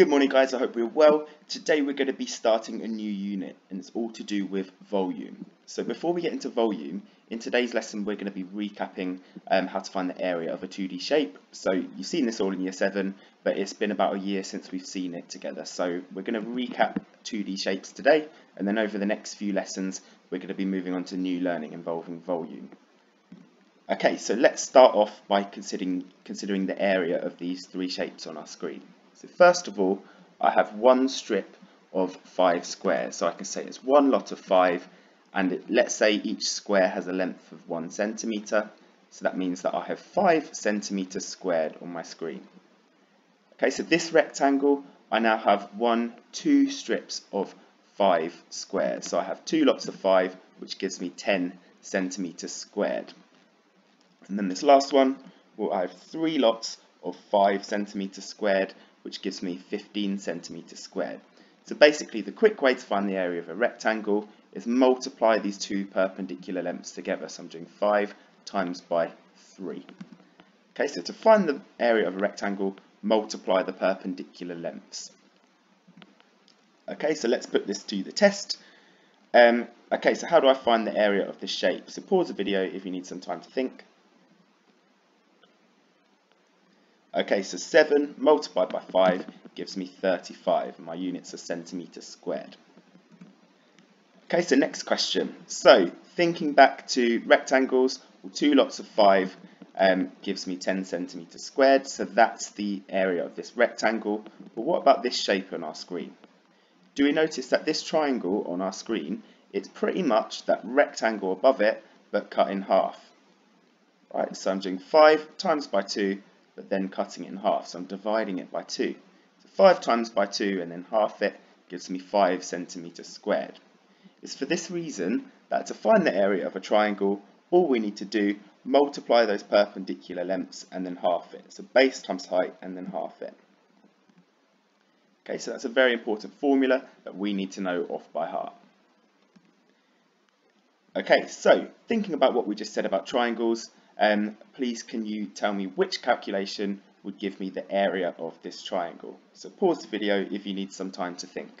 Good morning guys, I hope you're well. Today we're going to be starting a new unit and it's all to do with volume. So before we get into volume, in today's lesson we're going to be recapping how to find the area of a 2D shape. So you've seen this all in year 7, but it's been about a year since we've seen it together. So we're going to recap 2D shapes today, and then over the next few lessons we're going to be moving on to new learning involving volume. Okay, so let's start off by considering the area of these three shapes on our screen. So first of all, I have one strip of 5 squares. So I can say it's one lot of 5, and let's say each square has a length of 1 centimetre. So that means that I have 5 centimetres squared on my screen. Okay, so this rectangle, I now have 2 strips of 5 squares. So I have 2 lots of 5, which gives me 10 centimetres squared. And then this last one, well, I have 3 lots of 5 centimetres squared, which gives me 15 centimetres squared. So basically the quick way to find the area of a rectangle is multiply these two perpendicular lengths together. So I'm doing 5 times by 3. Okay, so to find the area of a rectangle, multiply the perpendicular lengths. Okay, so let's put this to the test. Okay, so how do I find the area of this shape? So pause the video if you need some time to think. Okay, so 7 multiplied by 5 gives me 35. My units are centimetres squared. Okay, so next question. So thinking back to rectangles, well, 2 lots of 5 gives me 10 centimetres squared. So that's the area of this rectangle. But what about this shape on our screen? Do we notice that this triangle on our screen, it's pretty much that rectangle above it, but cut in half. Right, so I'm doing 5 times by 2, but then cutting it in half, so I'm dividing it by 2. So 5 times by 2 and then half it gives me 5 centimetres squared. It's for this reason that to find the area of a triangle, all we need to do, multiply those perpendicular lengths and then half it. So base times height and then half it. Okay, so that's a very important formula that we need to know off by heart. Okay, so thinking about what we just said about triangles, please can you tell me which calculation would give me the area of this triangle? So pause the video if you need some time to think.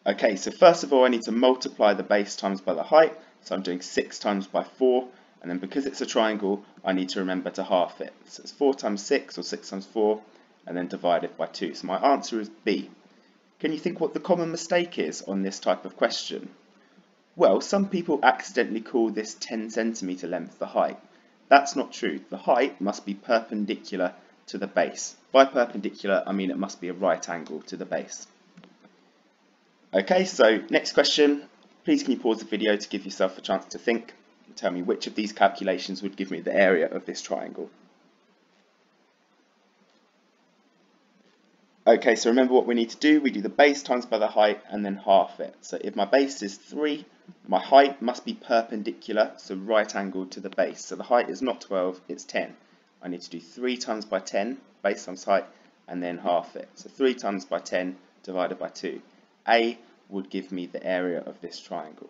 Okay, so first of all I need to multiply the base times by the height, so I'm doing 6 times by 4, and then because it's a triangle I need to remember to half it. So it's 4 times 6 or 6 times 4 and then divided by 2. So my answer is B. Can you think what the common mistake is on this type of question? Well, some people accidentally call this 10 centimetre length the height. That's not true. The height must be perpendicular to the base. By perpendicular, I mean it must be a right angle to the base. Okay, so next question. Please can you pause the video to give yourself a chance to think and tell me which of these calculations would give me the area of this triangle. Okay, so remember what we need to do. We do the base times by the height and then half it. So if my base is 3, my height must be perpendicular, so right angled to the base. So the height is not 12, it's 10. I need to do 3 times by 10, base times height, and then half it. So 3 times by 10 divided by 2. A would give me the area of this triangle.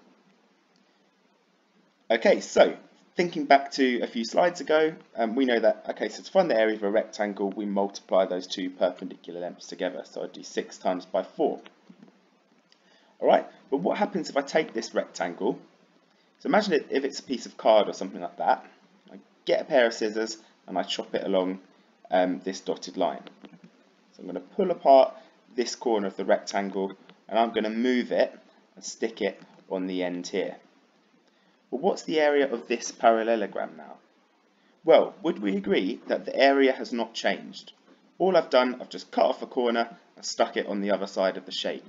Okay, so thinking back to a few slides ago, we know that, okay, so to find the area of a rectangle, we multiply those two perpendicular lengths together. So I do 6 times by 4. Alright, but what happens if I take this rectangle? So imagine if it's a piece of card or something like that. I get a pair of scissors and I chop it along this dotted line. So I'm going to pull apart this corner of the rectangle and I'm going to move it and stick it on the end here. Well, what's the area of this parallelogram now? Well, would we agree that the area has not changed? All I've done, I've just cut off a corner and stuck it on the other side of the shape.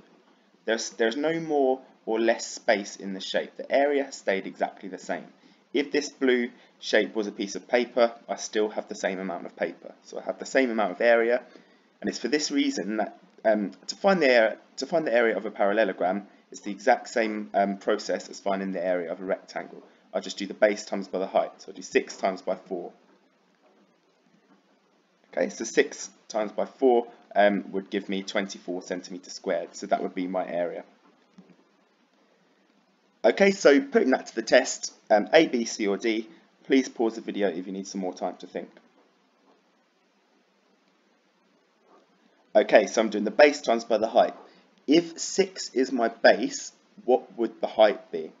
There's no more or less space in the shape. The area has stayed exactly the same. If this blue shape was a piece of paper, I still have the same amount of paper. So I have the same amount of area, and it's for this reason that to find the area of a parallelogram, it's the exact same process as finding the area of a rectangle. I just do the base times by the height. So I do 6 times by 4. Okay, so 6 times by 4 would give me 24 centimetres squared. So that would be my area. Okay, so putting that to the test, A, B, C or D, please pause the video if you need some more time to think. Okay, so I'm doing the base times by the height. If 6 is my base, what would the height be?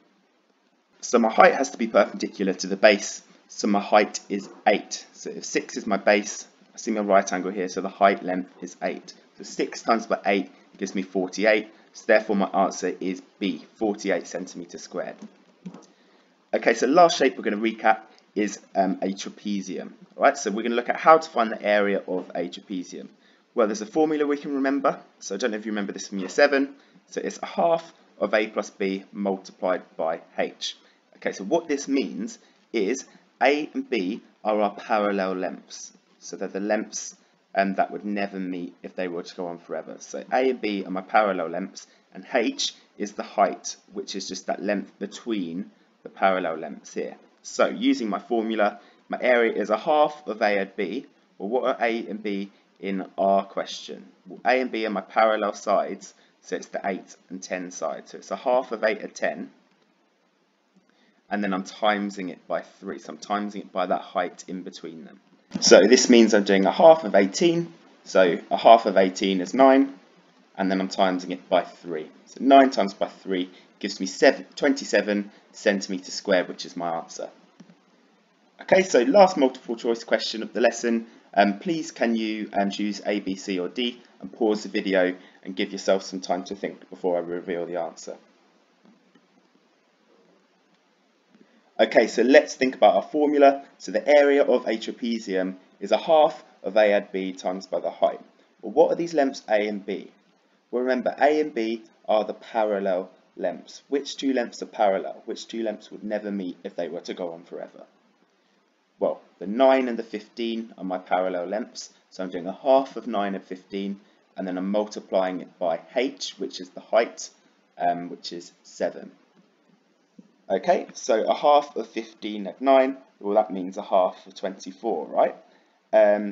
So my height has to be perpendicular to the base, so my height is 8. So if 6 is my base, I see my right angle here, so the height length is 8. So 6 times by 8 gives me 48, so therefore my answer is B, 48 centimeters squared. Okay, so last shape we're going to recap is a trapezium. Alright, so we're going to look at how to find the area of a trapezium. Well, there's a formula we can remember, so I don't know if you remember this from year 7, so it's a half of A plus B multiplied by H. Okay, so what this means is A and B are our parallel lengths, so they're the lengths that would never meet if they were to go on forever. So A and B are my parallel lengths, and H is the height, which is just that length between the parallel lengths here. So using my formula, my area is a half of A and B. Well, what are A and B in our question? Well, A and B are my parallel sides, so it's the 8 and 10 side. So it's a half of 8 and 10, and then I'm timesing it by 3. So I'm timesing it by that height in between them. So this means I'm doing a half of 18. So a half of 18 is 9, and then I'm timesing it by 3. So 9 times by 3 gives me 27 centimeters squared, which is my answer. Okay, so last multiple choice question of the lesson. Please can you choose A, B, C or D and pause the video and give yourself some time to think before I reveal the answer. Okay, so let's think about our formula. So the area of a trapezium is a half of A and B times by the height. Well, what are these lengths A and B? Well, remember A and B are the parallel lengths. Which two lengths are parallel? Which two lengths would never meet if they were to go on forever? Well, the 9 and the 15 are my parallel lengths, so I'm doing a half of 9 and 15, and then I'm multiplying it by H, which is the height, which is 7. Okay, so a half of 15 at 9, well that means a half of 24, right?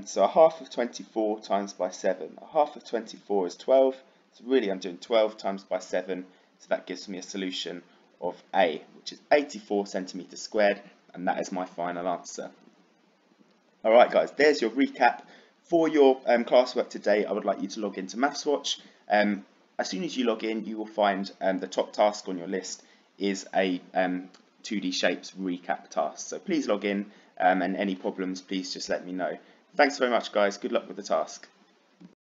So a half of 24 times by 7. A half of 24 is 12, so really I'm doing 12 times by 7, so that gives me a solution of A, which is 84 centimeters squared, and that is my final answer. Alright guys, there's your recap. For your classwork today, I would like you to log into MathsWatch. As soon as you log in, you will find the top task on your list is a 2D shapes recap task. So please log in, and any problems, please just let me know. Thanks very much guys, good luck with the task.